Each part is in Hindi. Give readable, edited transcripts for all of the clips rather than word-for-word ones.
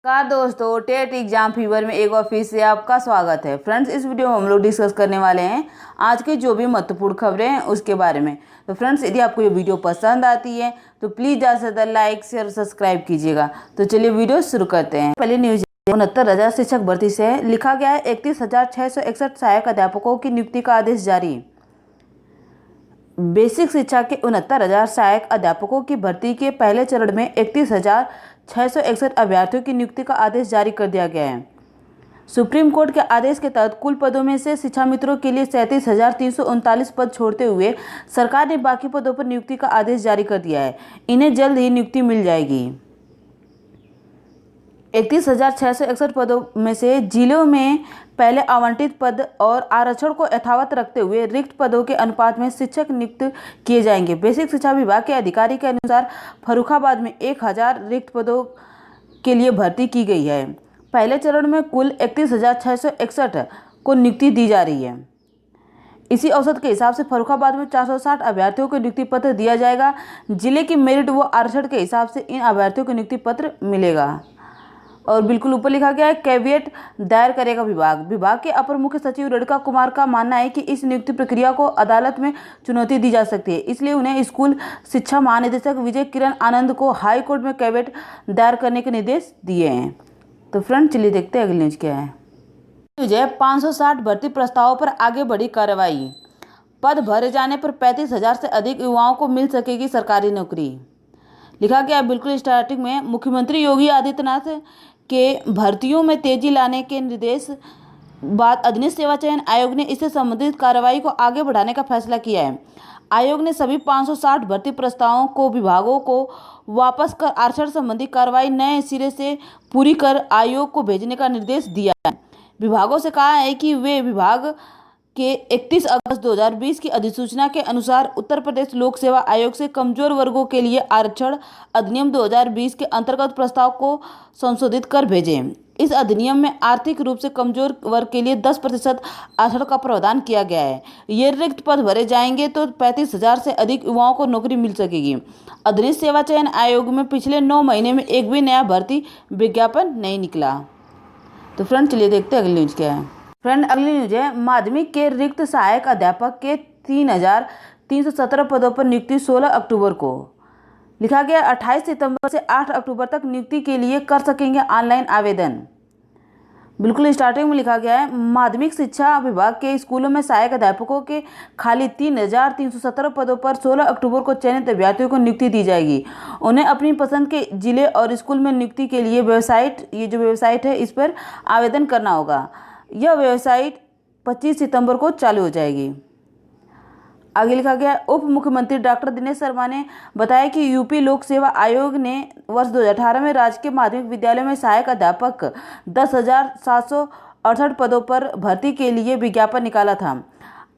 नमस्कार दोस्तों, टेट एग्जाम फीवर में एक बार फिर से आपका स्वागत है। फ्रेंड्स, इस वीडियो में हम लोग डिस्कस करने वाले हैं आज के जो भी महत्वपूर्ण खबरें हैं उसके बारे में। तो फ्रेंड्स, यदि आपको ये वीडियो पसंद आती है तो प्लीज़ ज़्यादा से ज़्यादा लाइक शेयर सब्सक्राइब कीजिएगा। तो चलिए वीडियो शुरू करते हैं। पहले न्यूज 69,000 शिक्षक भर्ती से लिखा गया है 31,661 सहायक अध्यापकों की नियुक्ति का आदेश जारी। बेसिक शिक्षा के 69,000 सहायक अध्यापकों की भर्ती के पहले चरण में 31,661 अभ्यर्थियों की नियुक्ति का आदेश जारी कर दिया गया है। सुप्रीम कोर्ट के आदेश के तहत कुल पदों में से शिक्षा मित्रों के लिए 37,339 पद छोड़ते हुए सरकार ने बाकी पदों पर नियुक्ति का आदेश जारी कर दिया है। इन्हें जल्द ही नियुक्ति मिल जाएगी। 31,661 पदों में से जिलों में पहले आवंटित पद और आरक्षण को यथावत रखते हुए रिक्त पदों के अनुपात में शिक्षक नियुक्त किए जाएंगे। बेसिक शिक्षा विभाग के अधिकारी के अनुसार फर्रुखाबाद में 1,000 रिक्त पदों के लिए भर्ती की गई है। पहले चरण में कुल 31,661 को नियुक्ति दी जा रही है। इसी औसत के हिसाब से फर्रुखाबाद में 460 अभ्यर्थियों को नियुक्ति पत्र दिया जाएगा। जिले की मेरिट व आरक्षण के हिसाब से इन अभ्यर्थियों को नियुक्ति पत्र मिलेगा। और बिल्कुल ऊपर लिखा गया है कैविएट दायर करेगा विभाग के अपर मुख्य सचिव रेणुका कुमार का मानना है कि इस नियुक्ति प्रक्रिया को अदालत में चुनौती दी जा सकती है, इसलिए उन्हें स्कूल शिक्षा महानिदेशक विजय किरण आनंद को हाई कोर्ट में कैविएट दायर करने के निर्देश दिए हैं। तो फ्रेंड, चलिए देखते हैं अगली न्यूज क्या है। न्यूज है 560 भर्ती प्रस्तावों पर आगे बढ़ी कार्रवाई। पद भरे जाने पर 35,000 से अधिक युवाओं को मिल सकेगी सरकारी नौकरी। लिखा गया बिल्कुल स्टार्टिंग में मुख्यमंत्री योगी आदित्यनाथ के भर्तियों में तेजी लाने के निर्देश बाद अधीनस्थ सेवा चयन आयोग ने इससे संबंधित कार्रवाई को आगे बढ़ाने का फैसला किया है। आयोग ने सभी 560 भर्ती प्रस्तावों को विभागों को वापस कर आरक्षण संबंधी कार्रवाई नए सिरे से पूरी कर आयोग को भेजने का निर्देश दिया है। विभागों से कहा है कि वे विभाग के 31 अगस्त 2020 की अधिसूचना के अनुसार उत्तर प्रदेश लोक सेवा आयोग से कमजोर वर्गों के लिए आरक्षण अधिनियम 2020 के अंतर्गत प्रस्ताव को संशोधित कर भेजें। इस अधिनियम में आर्थिक रूप से कमजोर वर्ग के लिए 10% आरक्षण का प्रावधान किया गया है। ये रिक्त पद भरे जाएंगे तो 35,000 से अधिक युवाओं को नौकरी मिल सकेगी। अधीनस्थ सेवा चयन आयोग में पिछले 9 महीने में एक भी नया भर्ती विज्ञापन नहीं निकला। तो फ्रेंड, चलिए देखते हैं अगली न्यूज क्या है। फ्रेंड, अगली न्यूज है माध्यमिक के रिक्त सहायक अध्यापक के 3,317 पदों पर नियुक्ति 16 अक्टूबर को। लिखा गया 28 सितंबर से 8 अक्टूबर तक नियुक्ति के लिए कर सकेंगे ऑनलाइन आवेदन। बिल्कुल स्टार्टिंग में लिखा गया है माध्यमिक शिक्षा विभाग के स्कूलों में सहायक अध्यापकों के खाली 3,317 पदों पर 16 अक्टूबर को चयनित अभ्यर्थियों को नियुक्ति दी जाएगी। उन्हें अपनी पसंद के जिले और स्कूल में नियुक्ति के लिए वेबसाइट है इस पर आवेदन करना होगा। यह वेबसाइट 25 सितंबर को चालू हो जाएगी। आगे लिखा गया उप मुख्यमंत्री डॉक्टर दिनेश शर्मा ने बताया कि यूपी लोक सेवा आयोग ने वर्ष 2018 में राजकीय माध्यमिक विद्यालय में सहायक अध्यापक 10,768 पदों पर भर्ती के लिए विज्ञापन निकाला था।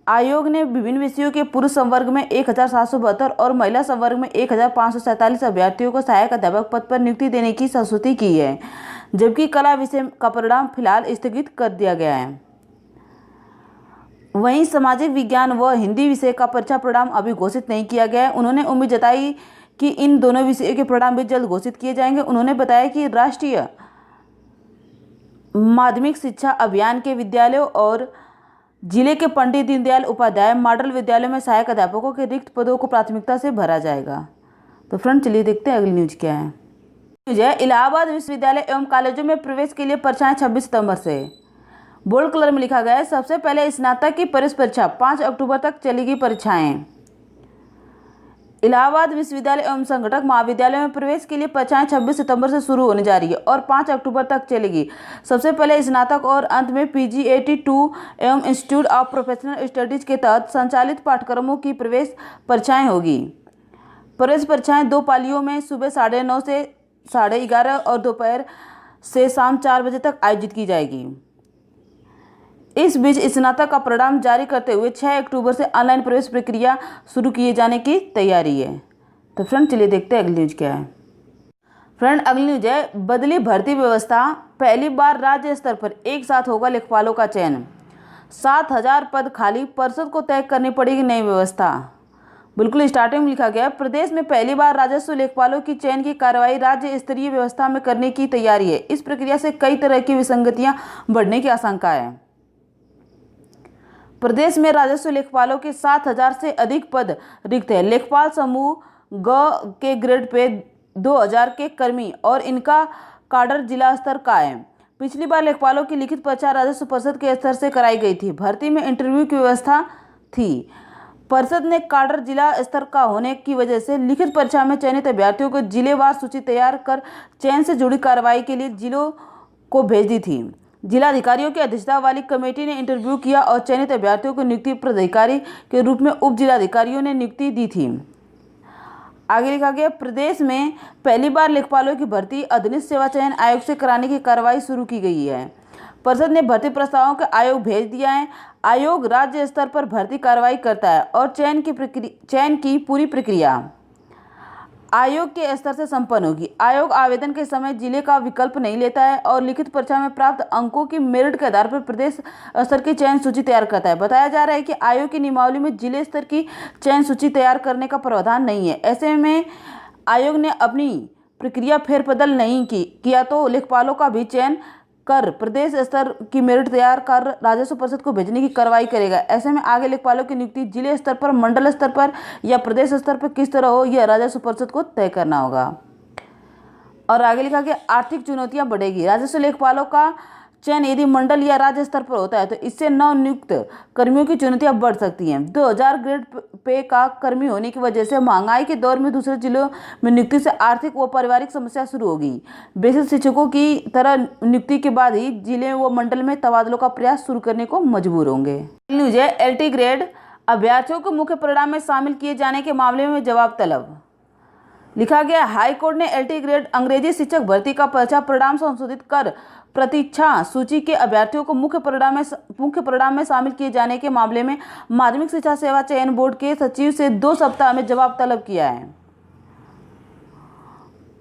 आयोग ने विभिन्न विषयों के पुरुष संवर्ग में 1,772 और महिला संवर्ग में 1,547 अभ्यर्थियों को सहायक अध्यापक पद पर नियुक्ति देने की संस्तुति की है, जबकि कला विषय का परिणाम फिलहाल स्थगित कर दिया गया है। वहीं सामाजिक विज्ञान व हिंदी विषय का परीक्षा परिणाम अभी घोषित नहीं किया गया है। उन्होंने उम्मीद जताई कि इन दोनों विषयों के परिणाम भी जल्द घोषित किए जाएंगे। उन्होंने बताया कि राष्ट्रीय माध्यमिक शिक्षा अभियान के विद्यालयों और जिले के पंडित दीनदयाल उपाध्याय मॉडल विद्यालयों में सहायक अध्यापकों के रिक्त पदों को प्राथमिकता से भरा जाएगा। तो फ्रेंड, चलिए देखते हैं अगली न्यूज क्या है। न्यूज है इलाहाबाद विश्वविद्यालय एवं कॉलेजों में प्रवेश के लिए परीक्षाएं 26 सितंबर से। बोल्ड कलर में लिखा गया है सबसे पहले स्नातक की प्रवेश परीक्षा 5 अक्टूबर तक चलेगी परीक्षाएं। इलाहाबाद विश्वविद्यालय एवं संगठक महाविद्यालय में प्रवेश के लिए परीक्षाएं 26 सितंबर से शुरू होने जा रही है और 5 अक्टूबर तक चलेगी। सबसे पहले स्नातक और अंत में PGAT2 एवं इंस्टीट्यूट ऑफ प्रोफेशनल स्टडीज के तहत संचालित पाठ्यक्रमों की प्रवेश परीक्षाएं होगी। प्रवेश परीक्षाएं 2 पालियों में सुबह 9:30 से 11:30 और दोपहर से शाम 4 बजे तक आयोजित की जाएगी। इस बीच स्नातक का परिणाम जारी करते हुए 6 अक्टूबर से ऑनलाइन प्रवेश प्रक्रिया शुरू किए जाने की तैयारी है। तो फ्रेंड, चलिए देखते हैं अगली न्यूज क्या है। फ्रेंड, अगली न्यूज है बदली भर्ती व्यवस्था। पहली बार राज्य स्तर पर एक साथ होगा लेखपालों का चयन। 7,000 पद खाली, परिषद को तय करनी पड़ेगी नई व्यवस्था। बिल्कुल स्टार्टिंग में लिखा गया है, प्रदेश में पहली बार राजस्व लेखपालों की चयन की कार्रवाई राज्य स्तरीय व्यवस्था में करने की तैयारी है। इस प्रक्रिया से कई तरह की विसंगतियां बढ़ने की आशंका है। प्रदेश में राजस्व लेखपालों के 7,000 से अधिक पद रिक्त है। लेखपाल समूह ग के ग्रेड पे 2,000 के कर्मी और इनका काडर जिला स्तर का है। पिछली बार लेखपालों की लिखित परीक्षा राजस्व परिषद के स्तर से कराई गई थी। भर्ती में इंटरव्यू की व्यवस्था थी। परिषद ने काडर जिला स्तर का होने की वजह से लिखित परीक्षा में चयनित अभ्यर्थियों को जिलेवार सूची तैयार कर चयन से जुड़ी कार्रवाई के लिए जिलों को भेज दी थी। जिलाधिकारियों की अध्यक्षता वाली कमेटी ने इंटरव्यू किया और चयनित अभ्यर्थियों को नियुक्ति पदाधिकारी के रूप में उप जिलाधिकारियों ने नियुक्ति दी थी। आगे लिखा गया, प्रदेश में पहली बार लेखपालों की भर्ती अधीनस्थ सेवा चयन आयोग से कराने की कार्रवाई शुरू की गई है। परिषद ने भर्ती प्रस्तावों के आयोग भेज दिया है। आयोग राज्य स्तर पर भर्ती कार्रवाई करता है और चयन की पूरी प्रक्रिया आयोग के स्तर से संपन्न होगी। आयोग आवेदन के समय जिले का विकल्प नहीं लेता है और लिखित परीक्षा में प्राप्त अंकों की मेरिट के आधार पर प्रदेश स्तर की चयन सूची तैयार करता है। बताया जा रहा है कि आयोग की नियमावली में जिले स्तर की चयन सूची तैयार करने का प्रावधान नहीं है। ऐसे में आयोग ने अपनी प्रक्रिया फेरबदल नहीं किया तो लेखपालों का भी चयन कर प्रदेश स्तर की मेरिट तैयार कर राजस्व परिषद को भेजने की कार्रवाई करेगा। ऐसे में आगे लेखपालों की नियुक्ति जिले स्तर पर, मंडल स्तर पर या प्रदेश स्तर पर किस तरह हो, यह राजस्व परिषद को तय करना होगा। और आगे लिखा गया, आर्थिक चुनौतियां बढ़ेगी। राजस्व लेखपालों का चयन यदि मंडल या राज्य स्तर पर होता है तो इससे नवनियुक्त कर्मियों की चुनौतियां बढ़ सकती हैं। 2,000 ग्रेड पे का कर्मी होने की वजह से महंगाई के दौर में दूसरे जिलों में नियुक्ति से आर्थिक व पारिवारिक समस्या शुरू होगी। बेसिक शिक्षकों की तरह नियुक्ति के बाद ही जिले व मंडल में तबादलों का प्रयास शुरू करने को मजबूर होंगे। न्यूज है, LT ग्रेड अभ्यर्थियों को मुख्य परिणाम में शामिल किए जाने के मामले में जवाब तलब। लिखा गया, हाईकोर्ट ने LT ग्रेड अंग्रेजी शिक्षक भर्ती का परीक्षा परिणाम संशोधित कर प्रतीक्षा सूची के अभ्यर्थियों को मुख्य परिणाम में शामिल किए जाने के मामले में माध्यमिक शिक्षा सेवा चयन बोर्ड के सचिव से 2 सप्ताह में जवाब तलब किया है।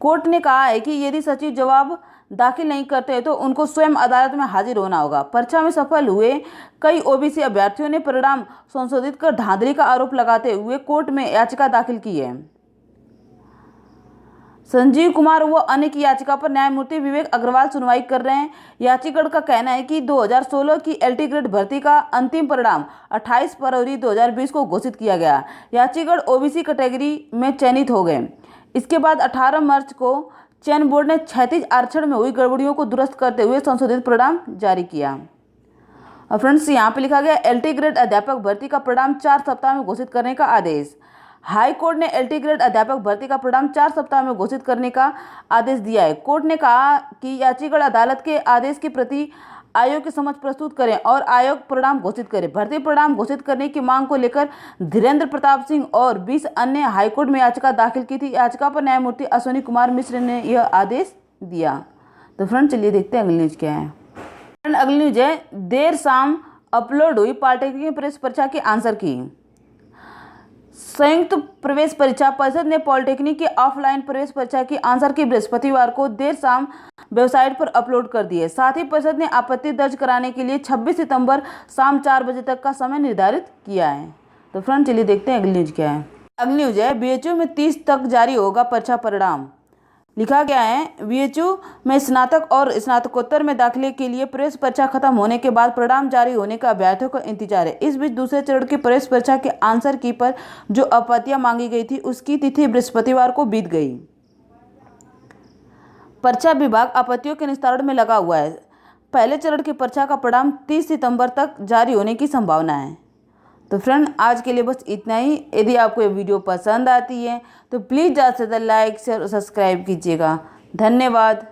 कोर्ट ने कहा है कि यदि सचिव जवाब दाखिल नहीं करते तो उनको स्वयं अदालत में हाजिर होना होगा। परीक्षा में सफल हुए कई OBC अभ्यर्थियों ने परिणाम संशोधित कर धांधली का आरोप लगाते हुए कोर्ट में याचिका दाखिल की है। संजीव कुमार व अन्य की याचिका पर न्यायमूर्ति विवेक अग्रवाल सुनवाई कर रहे हैं। याचिकाकर्ता का कहना है कि 2016 की LT ग्रेड भर्ती का अंतिम परिणाम 28 फरवरी 2020 को घोषित किया गया। याचिकाकर्ता OBC कैटेगरी में चयनित हो गए। इसके बाद 18 मार्च को चयन बोर्ड ने 36 आरक्षण में हुई गड़बड़ियों को दुरुस्त करते हुए संशोधित परिणाम जारी किया। और फ्रेंड्स, यहाँ पे लिखा गया, LT ग्रेड अध्यापक भर्ती का परिणाम 4 सप्ताह में घोषित करने का आदेश। हाई कोर्ट ने LT ग्रेड अध्यापक भर्ती का परिणाम 4 सप्ताह में घोषित करने का आदेश दिया है। कोर्ट ने कहा कि याचिकाकर्ता अदालत के आदेश की प्रति आयोग के समक्ष प्रस्तुत करें और आयोग परिणाम घोषित करे। भर्ती परिणाम घोषित करने की मांग को लेकर धीरेन्द्र प्रताप सिंह और 20 अन्य हाईकोर्ट में याचिका दाखिल की थी। याचिका पर न्यायमूर्ति अश्विनी कुमार मिश्र ने यह आदेश दिया। तो फ्रेंड, चलिए देखते हैं अगली न्यूज क्या है। फ्रेंड, अगली न्यूज है, देर शाम अपलोड हुई पॉलिटेक्निक प्रवेश परीक्षा की आंसर की। संयुक्त प्रवेश परीक्षा परिषद ने पॉलिटेक्निक की ऑफलाइन प्रवेश परीक्षा की आंसर की बृहस्पतिवार को देर शाम वेबसाइट पर अपलोड कर दी है। साथ ही परिषद ने आपत्ति दर्ज कराने के लिए 26 सितंबर शाम 4 बजे तक का समय निर्धारित किया है। तो फ्रेंड, चलिए देखते हैं अगली न्यूज क्या है। अगली न्यूज है, BHU में 30 तक जारी होगा परीक्षा परिणाम। लिखा गया है, BHU में स्नातक और स्नातकोत्तर में दाखिले के लिए प्रवेश परीक्षा खत्म होने के बाद परिणाम जारी होने का अभ्यर्थियों को इंतजार है। इस बीच दूसरे चरण की प्रवेश परीक्षा के आंसर की पर जो आपत्तियां मांगी गई थी उसकी तिथि बृहस्पतिवार को बीत गई। परीक्षा विभाग आपत्तियों के निस्तारण में लगा हुआ है। पहले चरण की परीक्षा का परिणाम 30 सितंबर तक जारी होने की संभावना है। तो फ्रेंड, आज के लिए बस इतना ही। यदि आपको ये वीडियो पसंद आती है तो प्लीज़ ज़्यादा से ज़्यादा लाइक शेयर और सब्सक्राइब कीजिएगा। धन्यवाद।